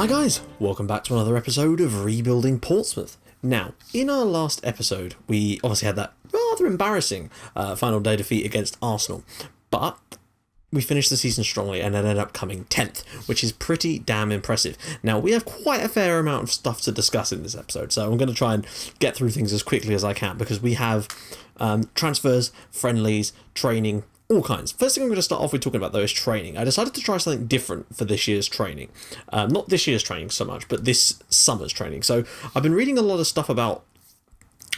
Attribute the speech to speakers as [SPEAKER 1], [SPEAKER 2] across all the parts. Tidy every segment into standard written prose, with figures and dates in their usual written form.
[SPEAKER 1] Hi guys, welcome back to another episode of Rebuilding Portsmouth. Now, in our last episode, we obviously had that rather embarrassing final day defeat against Arsenal, but we finished the season strongly and ended up coming 10th, which is pretty damn impressive. Now, we have quite a fair amount of stuff to discuss in this episode, so I'm going to try and get through things as quickly as I can, because we have transfers, friendlies, training, all kinds. First thing I'm going to start off with talking about, though, is training. I decided to try something different for this year's training. Not this year's training so much, but this summer's training. So I've been reading a lot of stuff about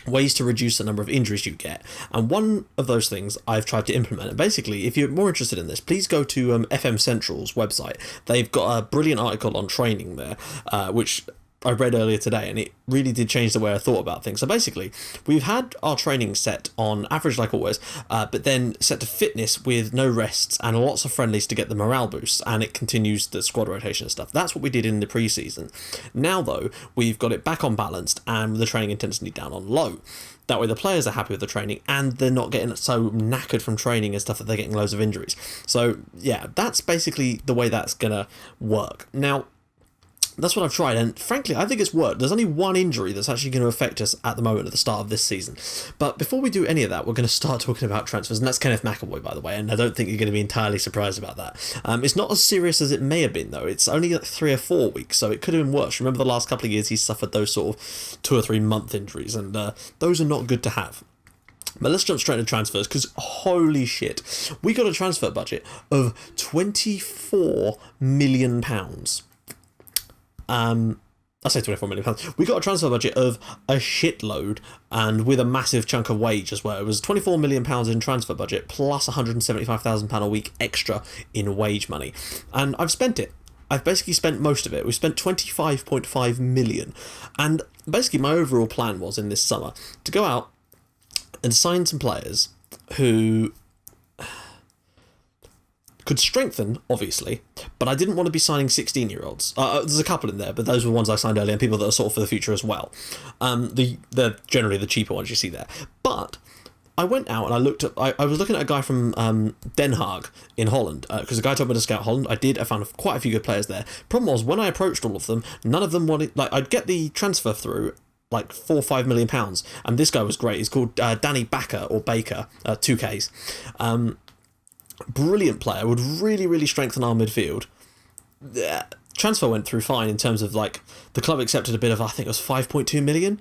[SPEAKER 1] ways to reduce the number of injuries you get, and one of those things I've tried to implement. And basically, if you're more interested in this, please go to FM Central's website. They've got a brilliant article on training there, which I read earlier today, and it really did change the way I thought about things. So basically, we've had our training set on average like always, but then set to fitness with no rests and lots of friendlies to get the morale boost, and it continues the squad rotation and stuff. That's what we did in the pre-season. Now though, we've got it back on balanced and the training intensity down on low. That way the players are happy with the training and they're not getting so knackered from training and stuff that they're getting loads of injuries. So yeah, that's basically the way that's gonna work. Now, that's what I've tried, and frankly, I think it's worked. There's only one injury that's actually going to affect us at the moment at the start of this season. But before we do any of that, we're going to start talking about transfers, and that's Kenneth McAvoy, by the way, and I don't think you're going to be entirely surprised about that. It's not as serious as it may have been, though. It's only like 3 or 4 weeks, so it could have been worse. Remember the last couple of years, he's suffered those sort of 2 or 3 month injuries, and those are not good to have. But let's jump straight into transfers, because holy shit, we got a transfer budget of £24 million. I say £24 million. We got a transfer budget of a shitload, and with a massive chunk of wage as well. It was £24 million in transfer budget plus £175,000 a week extra in wage money, and I've spent it. I've basically spent most of it. We spent 25.5 million, and basically my overall plan was in this summer to go out and sign some players who could strengthen, obviously, but I didn't want to be signing 16-year-olds. There's a couple in there, but those were ones I signed earlier, and people that are sort of for the future as well. They're generally the cheaper ones you see there. But I went out and I looked at. I was looking at a guy from Den Haag in Holland, because a guy told me to scout Holland. I found quite a few good players there. Problem was, when I approached all of them, none of them wanted. Like, I'd get the transfer through like £4 or £5 million, and this guy was great. He's called Danny Baker, or Baker, 2Ks. Brilliant player, would really strengthen our midfield. The transfer went through fine in terms of, like, the club accepted a bid of, I think it was 5.2 million.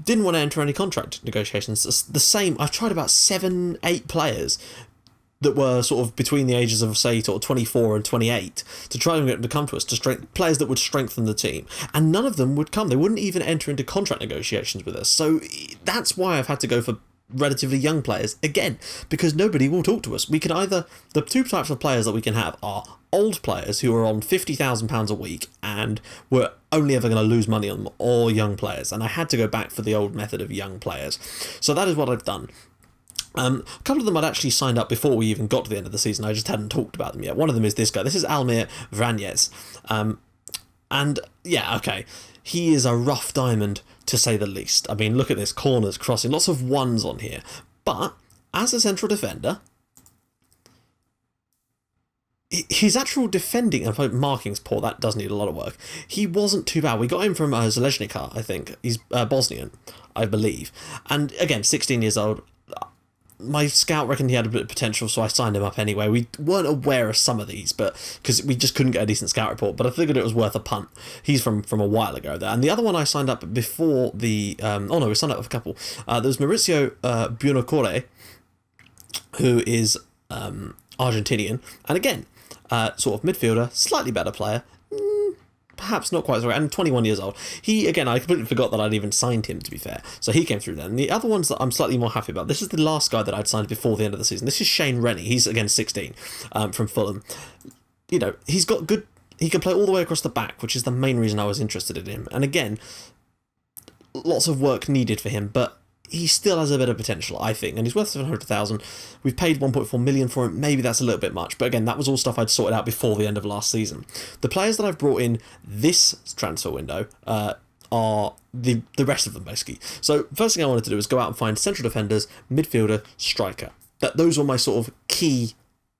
[SPEAKER 1] Didn't want to enter any contract negotiations. It's the same. I've tried about 7-8 players that were sort of between the ages of, say, sort of 24 and 28 to try and get them to come to us, players that would strengthen the team, and none of them would come. They wouldn't even enter into contract negotiations with us. So that's why I've had to go for relatively young players again, because nobody will talk to us. We can either, the two types of players that we can have are old players who are on £50,000 a week and we're only ever going to lose money on them, or young players, and I had to go back for the old method of young players. So that is what I've done. A couple of them I'd actually signed up before we even got to the end of the season. I just hadn't talked about them yet. One of them is this guy. This is Almir Vranjes. And yeah, okay, he is a rough diamond, to say the least. I mean, look at this, corners, crossing, lots of ones on here. But as a central defender, his actual defending and marking's poor. That does need a lot of work. He wasn't too bad. We got him from Zaleznica, I think. He's Bosnian, I believe. And again, 16 years old. My scout reckoned he had a bit of potential, so I signed him up anyway. We weren't aware of some of these, but because we just couldn't get a decent scout report, but I figured it was worth a punt. He's from a while ago there. And the other one I signed up before the... we signed up with a couple. There was Mauricio Buonocore, who is Argentinian, and again, sort of midfielder, slightly better player, perhaps not quite as right, and 21 years old. He, again, I completely forgot that I'd even signed him, to be fair. So he came through then. And the other ones that I'm slightly more happy about, this is the last guy that I'd signed before the end of the season. This is Shane Rennie. He's, again, 16, from Fulham. You know, he's got good... He can play all the way across the back, which is the main reason I was interested in him. And again, lots of work needed for him, but he still has a bit of potential, I think, and he's worth 700,000. We've paid 1.4 million for him. Maybe that's a little bit much, but again, that was all stuff I'd sorted out before the end of last season. The players that I've brought in this transfer window are the rest of them, basically. So first thing I wanted to do was go out and find central defenders, midfielder, striker. Those were my sort of key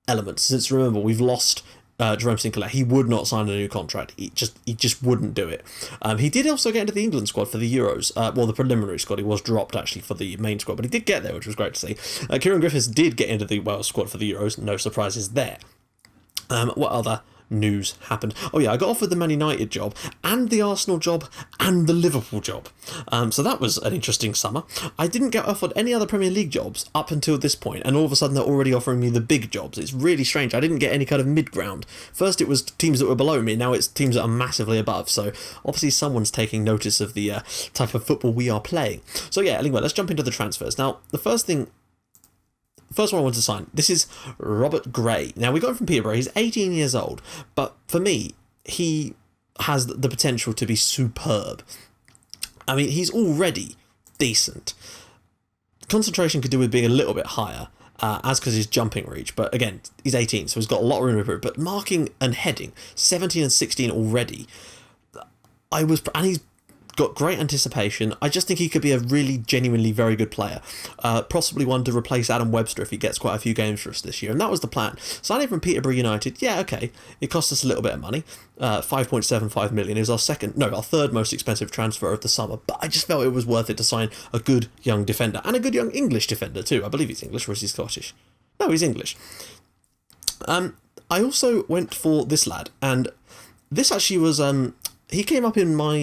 [SPEAKER 1] elements, since remember, we've lost Jerome Sinclair. He would not sign a new contract. He just wouldn't do it. He did also get into the England squad for the Euros. The preliminary squad. He was dropped actually for the main squad, but he did get there, which was great to see. Kieran Griffiths did get into the Wales squad for the Euros. No surprises there. What other news happened? Oh yeah, I got offered the Man United job and the Arsenal job and the Liverpool job. So that was an interesting summer. I didn't get offered any other Premier League jobs up until this point, and all of a sudden they're already offering me the big jobs. It's really strange. I didn't get any kind of mid-ground. First it was teams that were below me, now it's teams that are massively above. So obviously someone's taking notice of the type of football we are playing. So yeah, anyway, let's jump into the transfers. Now, the first one I wanted to sign, this is Robert Gray. Now, we got him from Peterborough. He's 18 years old, but for me, he has the potential to be superb. I mean, he's already decent. Concentration could do with being a little bit higher, as because his jumping reach, but again, he's 18, so he's got a lot of room to improve. But marking and heading, 17 and 16 already. And he's got great anticipation. I just think he could be a really genuinely very good player, possibly one to replace Adam Webster if he gets quite a few games for us this year, and that was the plan. Signing from Peterborough United, yeah, okay, it cost us a little bit of money, 5.75 million. It was our third most expensive transfer of the summer, but I just felt it was worth it to sign a good young defender, and a good young English defender too. I believe he's English, or is he Scottish? No, he's English. I also went for this lad, and this actually was he came up in my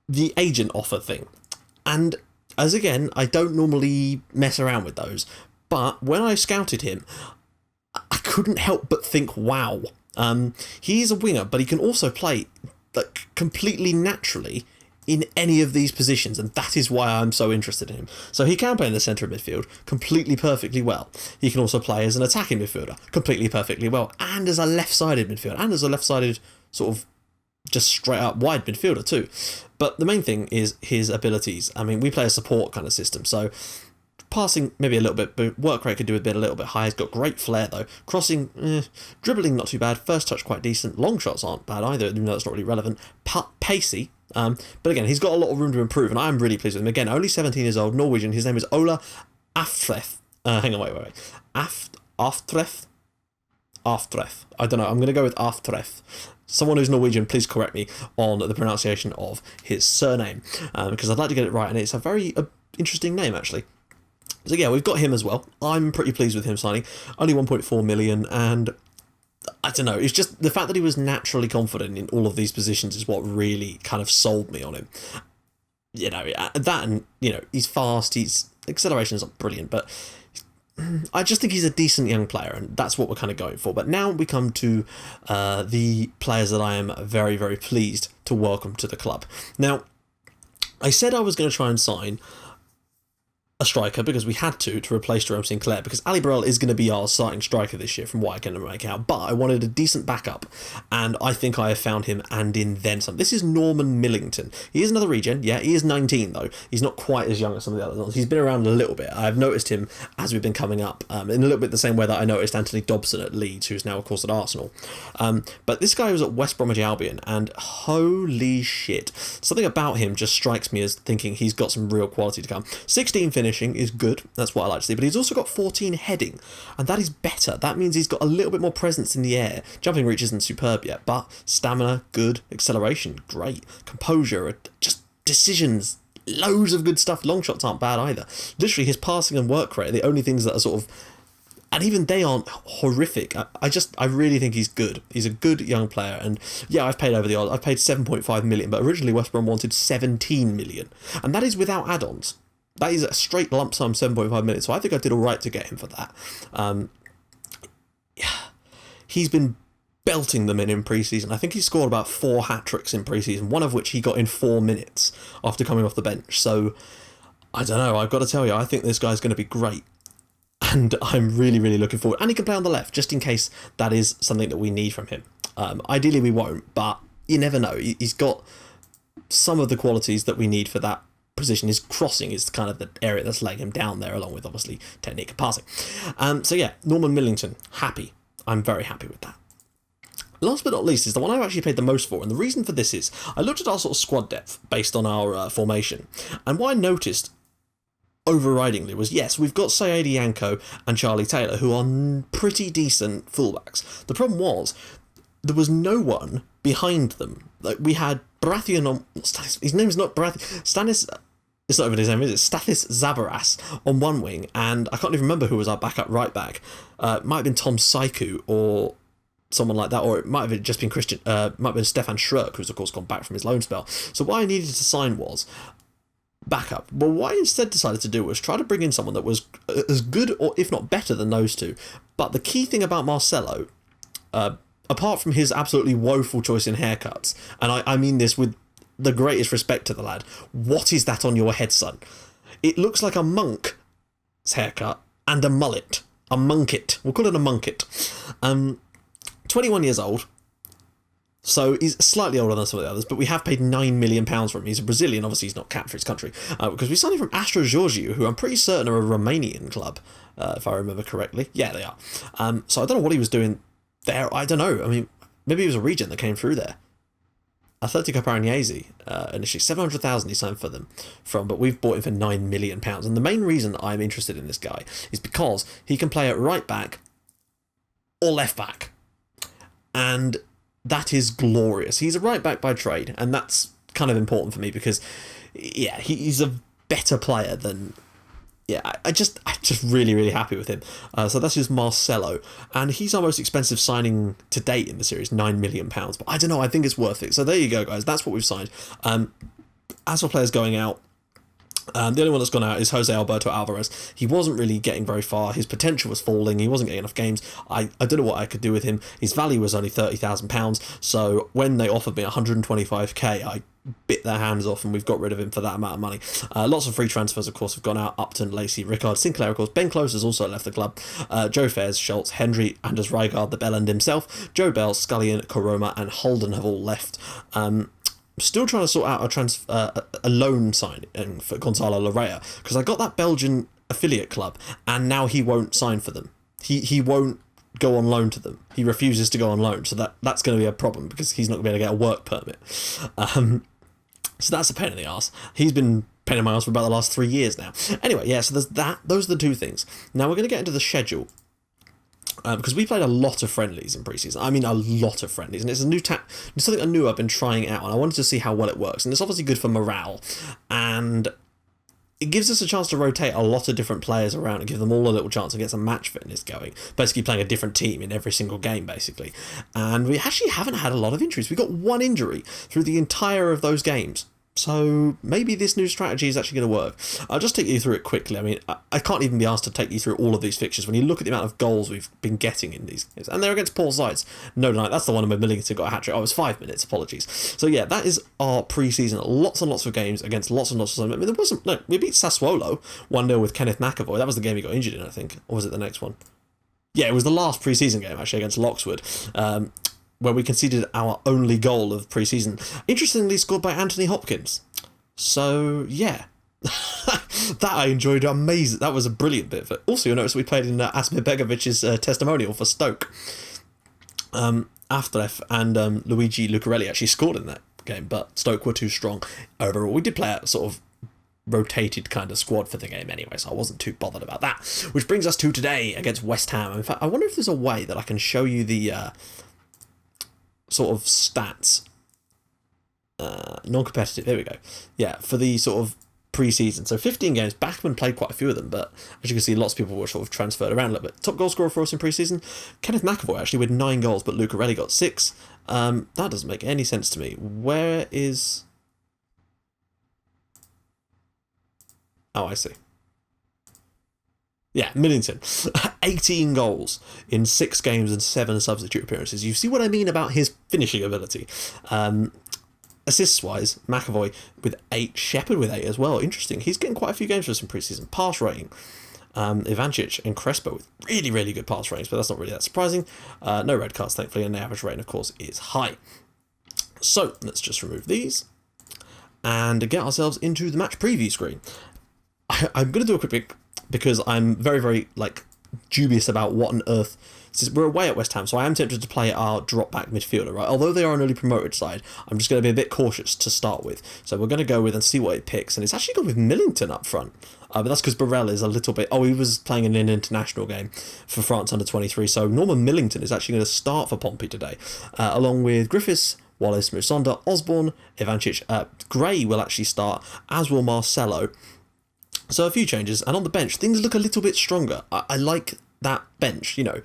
[SPEAKER 1] the agent offer thing. And as again, I don't normally mess around with those, but when I scouted him, I couldn't help but think, wow. He's a winger, but he can also play completely naturally in any of these positions, and that is why I'm so interested in him. So he can play in the centre of midfield completely perfectly well. He can also play as an attacking midfielder completely perfectly well, and as a left-sided midfielder, and as a left-sided sort of just straight up wide midfielder too. But the main thing is his abilities. I mean, we play a support kind of system, so passing maybe a little bit, but work rate could do a little bit higher. He's got great flair though. Crossing, dribbling not too bad. First touch quite decent. Long shots aren't bad either, even though that's not really relevant. Pacey. But again, he's got a lot of room to improve, and I'm really pleased with him. Again, only 17 years old, Norwegian. His name is Ola Aftref. Hang on, wait. Aftref? Aftref. I don't know. I'm going to go with Aftref. Someone who's Norwegian, please correct me on the pronunciation of his surname, because I'd like to get it right, and it's a very interesting name, actually. So yeah, we've got him as well. I'm pretty pleased with him signing. Only 1.4 million, and I don't know, it's just the fact that he was naturally confident in all of these positions is what really kind of sold me on him. You know, that, and, you know, he's fast, his acceleration is not brilliant, but I just think he's a decent young player, and that's what we're kind of going for. But now we come to the players that I am very, very pleased to welcome to the club. Now, I said I was going to try and sign a striker because we had to replace Jerome Sinclair, because Ali Burrell is going to be our starting striker this year from what I can make out, but I wanted a decent backup, and I think I have found him, and in then some. This is Norman Millington. He is another regen, yeah, he is 19 though. He's not quite as young as some of the other ones. He's been around a little bit. I've noticed him as we've been coming up, in a little bit the same way that I noticed Anthony Dobson at Leeds, who's now of course at Arsenal. But this guy was at West Bromwich Albion, and holy shit, something about him just strikes me as thinking he's got some real quality to come. 16 finishing is good, that's what I like to see, but he's also got 14 heading, and that is better. That means he's got a little bit more presence in the air. Jumping reach isn't superb yet, but stamina, good. Acceleration, great. Composure, just decisions, loads of good stuff. Long shots aren't bad either. Literally, his passing and work rate are the only things that are sort of, and even they aren't horrific. I really think he's good. He's a good young player, and yeah, I've paid over the odds. I've paid 7.5 million, but originally West Brom wanted 17 million, and that is without add-ons. That is a straight lump sum, 7.5 million, so I think I did all right to get him for that. Yeah, he's been belting them in pre-season. I think he scored about 4 hat-tricks in pre-season, one of which he got in 4 minutes after coming off the bench. So, I don't know, I've got to tell you, I think this guy's going to be great. And I'm really, really looking forward. And he can play on the left, just in case that is something that we need from him. Ideally, we won't, but you never know. He's got some of the qualities that we need for that position. His crossing is kind of the area that's laying him down there, along with obviously technique and passing. So yeah, Norman Millington, happy. I'm very happy with that. Last but not least is the one I've actually paid the most for, and the reason for this is I looked at our sort of squad depth based on our formation, and what I noticed overridingly was, yes, we've got Saidi Yanko and Charlie Taylor, who are pretty decent fullbacks. The problem was, there was no one behind them. Like, we had Baratheon on... His name's not Baratheon. Stanis... It's not even his name, is it? Stathis Zabaras on one wing, and I can't even remember who was our backup right back. It might have been Tom Saiku or someone like that, or it might have just been might have been Stefan Schröck, who's of course gone back from his loan spell. So what I needed to sign was backup. Well, what I instead decided to do was try to bring in someone that was as good, or if not better, than those two. But the key thing about Marcelo, apart from his absolutely woeful choice in haircuts, and I mean this with the greatest respect to the lad, what is that on your head, son? It looks like a monk's haircut and a mullet. A monket. We'll call it a monket. 21 years old. So he's slightly older than some of the others, but we have paid £9 million for him. He's a Brazilian, obviously he's not capped for his country, because we signed him from Astro Georgiou, who I'm pretty certain are a Romanian club, if I remember correctly. Yeah, they are. So I don't know what he was doing there. I don't know. I mean, maybe he was a regent that came through there. Atletico Paranaense, initially 700,000 he signed for them from, but we've bought him for £9 million. And the main reason I'm interested in this guy is because he can play at right back or left back. And that is glorious. He's a right back by trade, and that's kind of important for me because, yeah, he's a better player than... Yeah, I'm just really, really happy with him. So that's just Marcelo. And he's our most expensive signing to date in the series, £9 million. But I don't know, I think it's worth it. So there you go, guys. That's what we've signed. As for players going out, the only one that's gone out is Jose Alberto Alvarez. He wasn't really getting very far. His potential was falling. He wasn't getting enough games. I don't know what I could do with him. His value was only £30,000. So when they offered me 125k, I bit their hands off, and we've got rid of him for that amount of money. Lots of free transfers, of course, have gone out. Upton, Lacey, Rickard, Sinclair, of course. Ben Close has also left the club. Joe Fairs, Schultz, Hendry, Anders Rygaard, the Bellend himself, Joe Bell, Scullion, Koroma, and Holden have all left. Still trying to sort out a loan signing for Gonzalo Larrea, because I got that Belgian affiliate club, and now he won't sign for them. He won't go on loan to them. He refuses to go on loan, so that's going to be a problem because he's not going to be able to get a work permit. So that's a pain in the arse. He's been pain in my arse for about the last 3 years now. Anyway, yeah, so there's that. Those are the two things. Now we're going to get into the schedule. Because we played a lot of friendlies in pre-season. I mean, a lot of friendlies. And it's it's something new I've been trying out, and I wanted to see how well it works. And it's obviously good for morale. And it gives us a chance to rotate a lot of different players around and give them all a little chance to get some match fitness going. Basically playing a different team in every single game, basically. And we actually haven't had a lot of injuries. We got one injury through the entire of those games. So maybe this new strategy is actually going to work. I'll just take you through it quickly. I mean, I can't even be asked to take you through all of these fixtures when you look at the amount of goals we've been getting in these games. And they're against poor sides. No, that's the one where Millington got a hat-trick. Oh, it was 5 minutes. Apologies. So yeah, that is our pre-season. Lots and lots of games against lots and lots of... I mean, we beat Sassuolo 1-0 with Kenneth McAvoy. That was the game he got injured in, I think. Or was it the next one? Yeah, it was the last pre-season game, actually, against Loxwood. Where we conceded our only goal of pre-season. Interestingly scored by Anthony Hopkins. So, yeah. That I enjoyed amazing. That was a brilliant bit of it. Also, you'll notice we played in Asmir Begovic's testimonial for Stoke. Afteref and Luigi Lucarelli actually scored in that game, but Stoke were too strong overall. We did play a sort of rotated kind of squad for the game anyway, so I wasn't too bothered about that. Which brings us to today against West Ham. In fact, I wonder if there's a way that I can show you the... sort of stats, non-competitive, here we go, yeah, for the sort of pre-season. So 15 games, Bachmann played quite a few of them, but as you can see, lots of people were sort of transferred around a little bit. Top goal scorer for us in pre-season, Kenneth McAvoy, actually, with 9 goals, but Lucarelli got 6. That doesn't make any sense to me. Where is... Oh, I see. Yeah, Millington. 18 goals in 6 games and 7 substitute appearances. You see what I mean about his finishing ability. Assists-wise, McAvoy with 8, Shepherd with 8 as well. Interesting. He's getting quite a few games for us in pre-season. Pass rating. Ivancic and Crespo with really, really good pass ratings, but that's not really that surprising. No red cards, thankfully, and the average rating, of course, is high. So, let's just remove these and get ourselves into the match preview screen. I'm going to do a quick pick, because I'm very, very, dubious about what on earth... Since we're away at West Ham, so I am tempted to play our drop-back midfielder, right? Although they are an early promoted side, I'm just going to be a bit cautious to start with. So we're going to go with and see what it picks, and it's actually gone with Millington up front. But that's because Burrell is a little bit... Oh, he was playing in an international game for France under-23, so Norman Millington is actually going to start for Pompey today, along with Griffiths, Wallace, Musonda, Osborne, Ivancic. Gray will actually start, as will Marcelo. So a few changes, and on the bench, things look a little bit stronger. I like that bench, you know.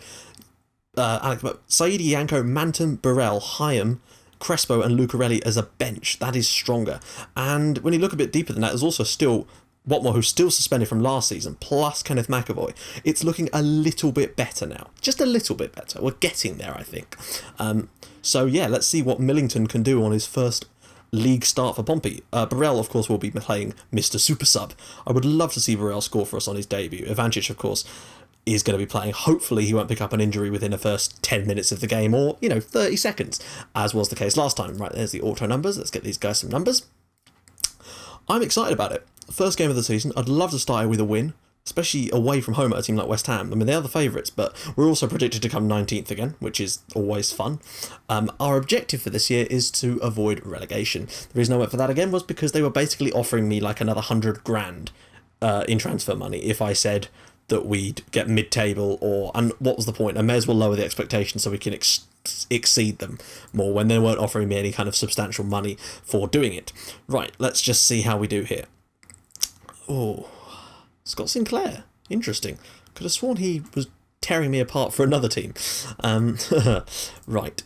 [SPEAKER 1] Saidi, Yanko, Manton, Burrell, Hyam, Crespo and Lucarelli as a bench. That is stronger. And when you look a bit deeper than that, there's also still Watmore, who's still suspended from last season, plus Kenneth McAvoy. It's looking a little bit better now. Just a little bit better. We're getting there, I think. So yeah, let's see what Millington can do on his first league start for Pompey. Burrell, of course, will be playing Mr. Super Sub. I would love to see Burrell score for us on his debut. Ivancic, of course, is going to be playing. Hopefully he won't pick up an injury within the first 10 minutes of the game, or, 30 seconds, as was the case last time. Right, there's the auto numbers. Let's get these guys some numbers. I'm excited about it. First game of the season. I'd love to start with a win, especially away from home at a team like West Ham. I mean, they are the favourites, but we're also predicted to come 19th again, which is always fun. Our objective for this year is to avoid relegation. The reason I went for that again was because they were basically offering me like another 100 grand in transfer money if I said that we'd get mid-table, and what was the point? I may as well lower the expectations so we can exceed them more when they weren't offering me any kind of substantial money for doing it. Right, let's just see how we do here. Oh, Scott Sinclair. Interesting. Could have sworn he was tearing me apart for another team. Right.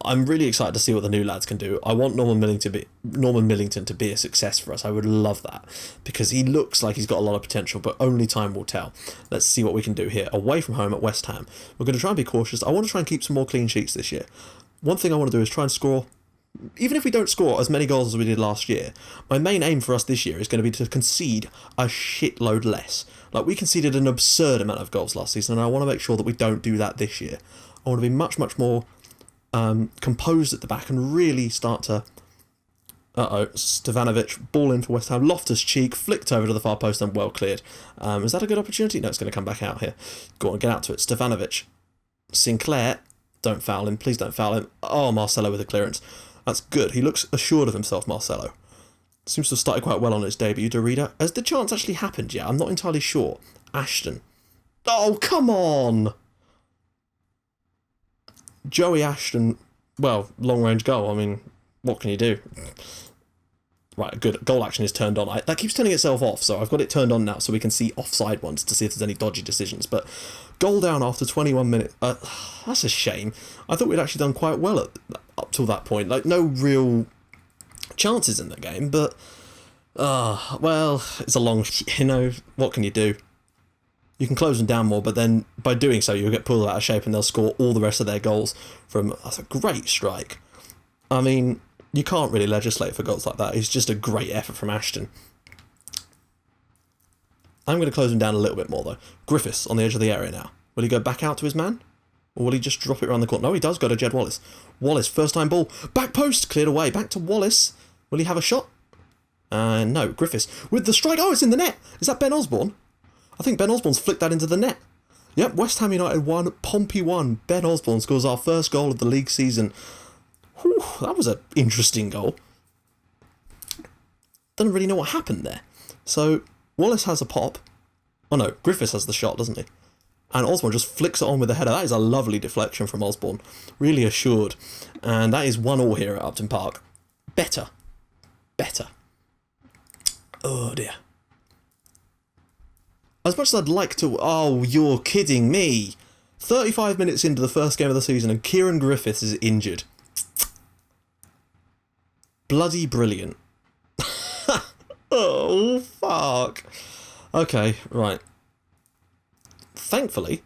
[SPEAKER 1] I'm really excited to see what the new lads can do. I want Norman Millington to be a success for us. I would love that, because he looks like he's got a lot of potential, but only time will tell. Let's see what we can do here. Away from home at West Ham. We're going to try and be cautious. I want to try and keep some more clean sheets this year. One thing I want to do is try and score, even if we don't score as many goals as we did last year, my main aim for us this year is going to be to concede a shitload less. Like, we conceded an absurd amount of goals last season, and I want to make sure that we don't do that this year. I want to be much, much more composed at the back and really start to... Stevanovic, ball in for West Ham. Loftus-Cheek, flicked over to the far post and well cleared. Is that a good opportunity? No, it's going to come back out here. Go on, get out to it. Stevanovic. Sinclair, don't foul him. Please don't foul him. Oh, Marcelo with a clearance. That's good. He looks assured of himself, Marcelo. Seems to have started quite well on his debut. Dorita. Has the chance actually happened yet? I'm not entirely sure. Ashton. Oh, come on! Joey Ashton, well, long-range goal. I mean, what can you do? Right, good. Goal action is turned on. That keeps turning itself off, so I've got it turned on now so we can see offside ones to see if there's any dodgy decisions. But goal down after 21 minutes. That's a shame. I thought we'd actually done quite well up till that point. Like, no real chances in the game, but... well, it's a long... what can you do? You can close them down more, but then by doing so, you'll get pulled out of shape and they'll score all the rest of their goals from... That's a great strike. I mean, you can't really legislate for goals like that. It's just a great effort from Ashton. I'm going to close him down a little bit more, though. Griffiths on the edge of the area now. Will he go back out to his man? Or will he just drop it around the corner? No, he does go to Jed Wallace. Wallace, first time ball. Back post, cleared away. Back to Wallace. Will he have a shot? No, Griffiths. With the strike. Oh, it's in the net. Is that Ben Osborne? I think Ben Osborne's flicked that into the net. Yep, West Ham United 1, Pompey 1. Ben Osborne scores our first goal of the league season. Whew, that was an interesting goal. Don't really know what happened there. So, Wallace has a pop. Oh no, Griffiths has the shot, doesn't he? And Osborne just flicks it on with the header. That is a lovely deflection from Osborne. Really assured. And that is 1-1 here at Upton Park. Better. Oh dear. As much as I'd like to... Oh, you're kidding me. 35 minutes into the first game of the season and Kieran Griffiths is injured. Bloody brilliant. Oh, fuck. Okay, right. Thankfully,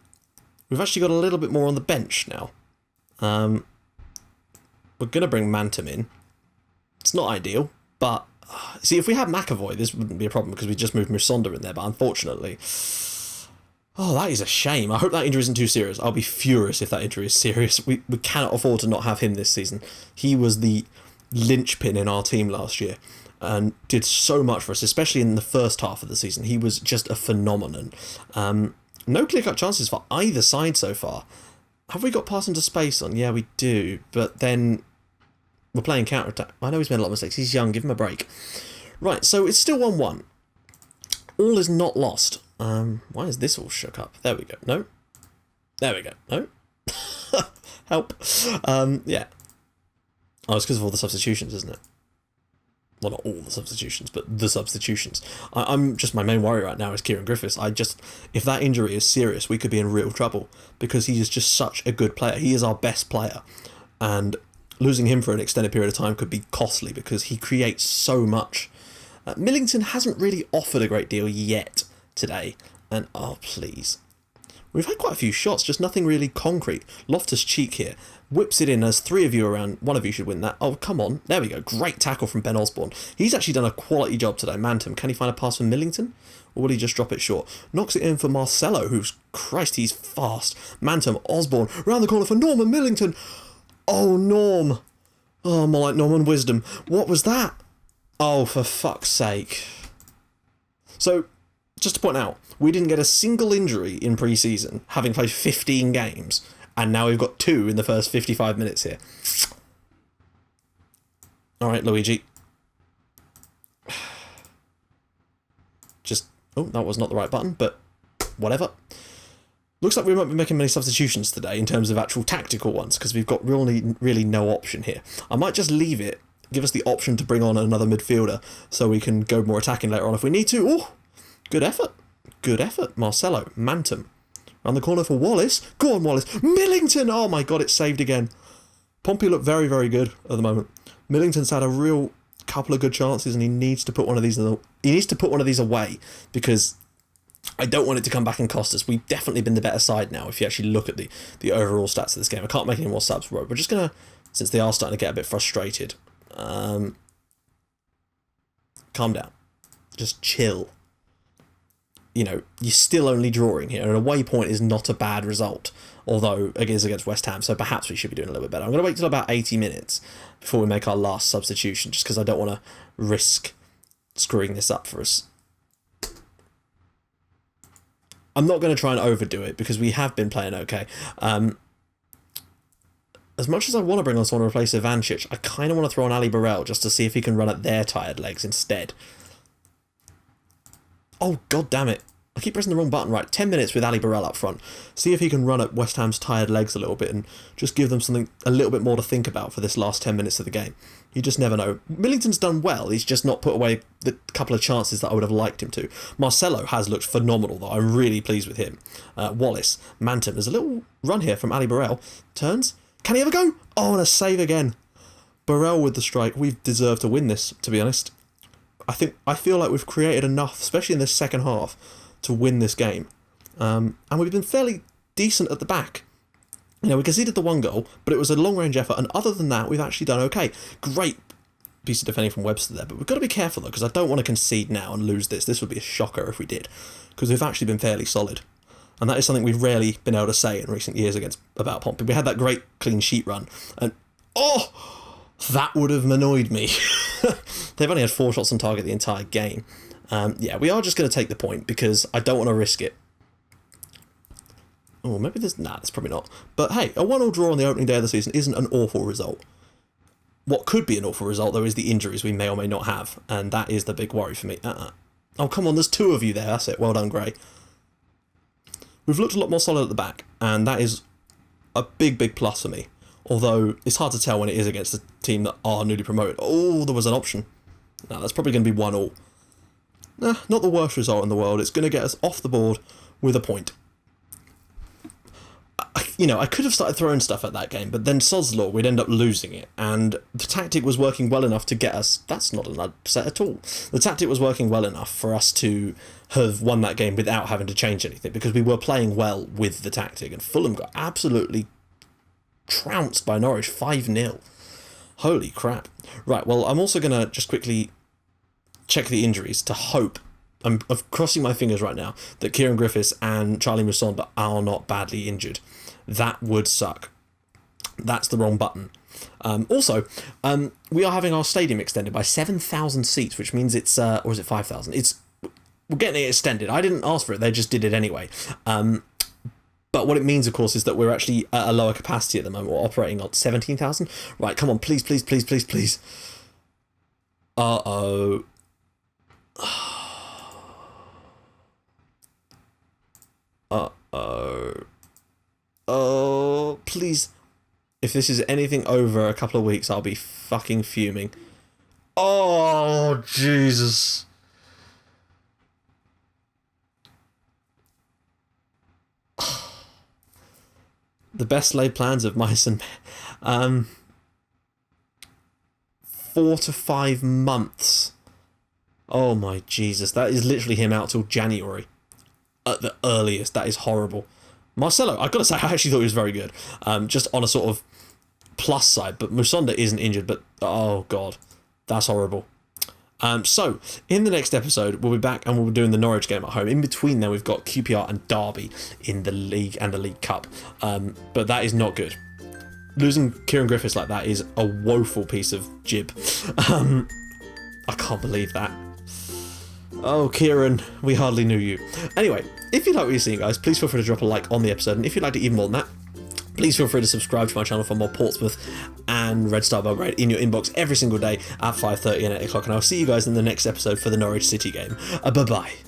[SPEAKER 1] we've actually got a little bit more on the bench now. We're going to bring Mantum in. It's not ideal, but... See, if we had McAvoy, this wouldn't be a problem because we just moved Musonda in there, but unfortunately... Oh, that is a shame. I hope that injury isn't too serious. I'll be furious if that injury is serious. We cannot afford to not have him this season. He was the linchpin in our team last year and did so much for us, especially in the first half of the season. He was just a phenomenon. No clear-cut chances for either side so far. Have we got pass into space on? Yeah, we do, but then... We're playing counter-attack. I know he's made a lot of mistakes. He's young. Give him a break. Right, so it's still 1-1. all is not lost. Why is this all shook up? There we go. No. There we go. No. Help. Yeah. Oh, it's because of all the substitutions, isn't it? Well, not all the substitutions, but the substitutions. I'm just, my main worry right now is Kieran Griffiths. If that injury is serious, we could be in real trouble, because he is just such a good player. He is our best player, and losing him for an extended period of time could be costly, because he creates so much. Millington hasn't really offered a great deal yet today, and oh, please. We've had quite a few shots, just nothing really concrete. Loftus-Cheek here whips it in. There's three of you around. One of you should win that. Oh, come on. There we go. Great tackle from Ben Osborne. He's actually done a quality job today. Mantum, can he find a pass for Millington? Or will he just drop it short? Knocks it in for Marcelo, who's, Christ, he's fast. Mantum, Osborne, round the corner for Norman Millington. Oh, Norm. Oh, more like Norman Wisdom. What was that? Oh, for fuck's sake. So, just to point out, we didn't get a single injury in pre-season, having played 15 games, and now we've got 2 in the first 55 minutes here. Alright, Luigi. Oh, that was not the right button, but whatever. Looks like we won't be making many substitutions today in terms of actual tactical ones, because we've got really no option here. I might just leave it, give us the option to bring on another midfielder, so we can go more attacking later on if we need to. Oh, good effort. Good effort. Marcelo, Mantum. Round the corner for Wallace. Go on, Wallace. Millington! Oh my god, it's saved again. Pompey look very good at the moment. Millington's had a real couple of good chances, and he needs to put one of these away, because I don't want it to come back and cost us. We've definitely been the better side now, if you actually look at the overall stats of this game. I can't make any more subs, bro. We're just going to, since they are starting to get a bit frustrated, calm down. Just chill. You know, you're still only drawing here, and a away point is not a bad result, although it is against West Ham, so perhaps we should be doing a little bit better. I'm going to wait till about 80 minutes before we make our last substitution, just because I don't want to risk screwing this up for us. I'm not going to try and overdo it, because we have been playing okay. As much as I want to bring on someone to replace Ivancic, I kind of want to throw on Ali Burrell just to see if he can run at their tired legs instead. Oh, god damn it. I keep pressing the wrong button. Right, 10 minutes with Ali Burrell up front. See if he can run at West Ham's tired legs a little bit and just give them something a little bit more to think about for this last 10 minutes of the game. You just never know. Millington's done well. He's just not put away the couple of chances that I would have liked him to. Marcelo has looked phenomenal, though. I'm really pleased with him. Wallace, Mantum. There's a little run here from Ali Burrell. Turns. Can he ever go? Oh, and a save again. Burrell with the strike. We've deserved to win this, to be honest. I feel like we've created enough, especially in this second half, to win this game. And we've been fairly decent at the back. You know, we conceded the one goal, but it was a long-range effort, and other than that, we've actually done okay. Great piece of defending from Webster there, but we've got to be careful, though, because I don't want to concede now and lose this. This would be a shocker if we did, because we've actually been fairly solid. And that is something we've rarely been able to say in recent years about Pompey. We had that great clean sheet run, and oh, that would have annoyed me. They've only had 4 shots on target the entire game. Yeah, we are just going to take the point, because I don't want to risk it. Oh, maybe there's... Nah, that's probably not. But hey, a 1-1 draw on the opening day of the season isn't an awful result. What could be an awful result, though, is the injuries we may or may not have, and that is the big worry for me. Oh, come on, there's 2 of you there. That's it. Well done, Gray. We've looked a lot more solid at the back, and that is a big plus for me. Although, it's hard to tell when it is against a team that are newly promoted. Oh, there was an option. No, that's probably going to be 1-1. Nah, not the worst result in the world. It's going to get us off the board with a point. You know, I could have started throwing stuff at that game, but then sod's law, we'd end up losing it. And the tactic was working well enough to get us... That's not an upset at all. The tactic was working well enough for us to have won that game without having to change anything, because we were playing well with the tactic, and Fulham got absolutely trounced by Norwich 5-0. Holy crap. Right, well, I'm also going to just quickly check the injuries to hope... I'm crossing my fingers right now that Kieran Griffiths and Charlie Musonda are not badly injured. That would suck. That's the wrong button. Also, we are having our stadium extended by 7,000 seats, which means it's... or is it 5,000? We're getting it extended. I didn't ask for it. They just did it anyway. But what it means, of course, is that we're actually at a lower capacity at the moment. We're operating on 17,000. Right, come on, please. Uh-oh. If this is anything over a couple of weeks, I'll be fucking fuming. Oh, Jesus. The best laid plans of mice and men. 4 to 5 months. Oh my Jesus, that is literally him out till January. At the earliest, that is horrible. Marcelo, I've got to say, I actually thought he was very good. Just on a sort of plus side, but Musonda isn't injured, but oh God, that's horrible. So, in the next episode, we'll be back and we'll be doing the Norwich game at home. In between there, we've got QPR and Derby in the League and the League Cup. But that is not good. Losing Kieran Griffiths like that is a woeful piece of jib. I can't believe that. Oh, Kieran, we hardly knew you. Anyway, if you like what you're seeing, guys, please feel free to drop a like on the episode. And if you'd like it even more than that, please feel free to subscribe to my channel for more Portsmouth and Red Star Belgrade in your inbox every single day at 5:30 and 8 o'clock. And I'll see you guys in the next episode for the Norwich City game. Bye-bye.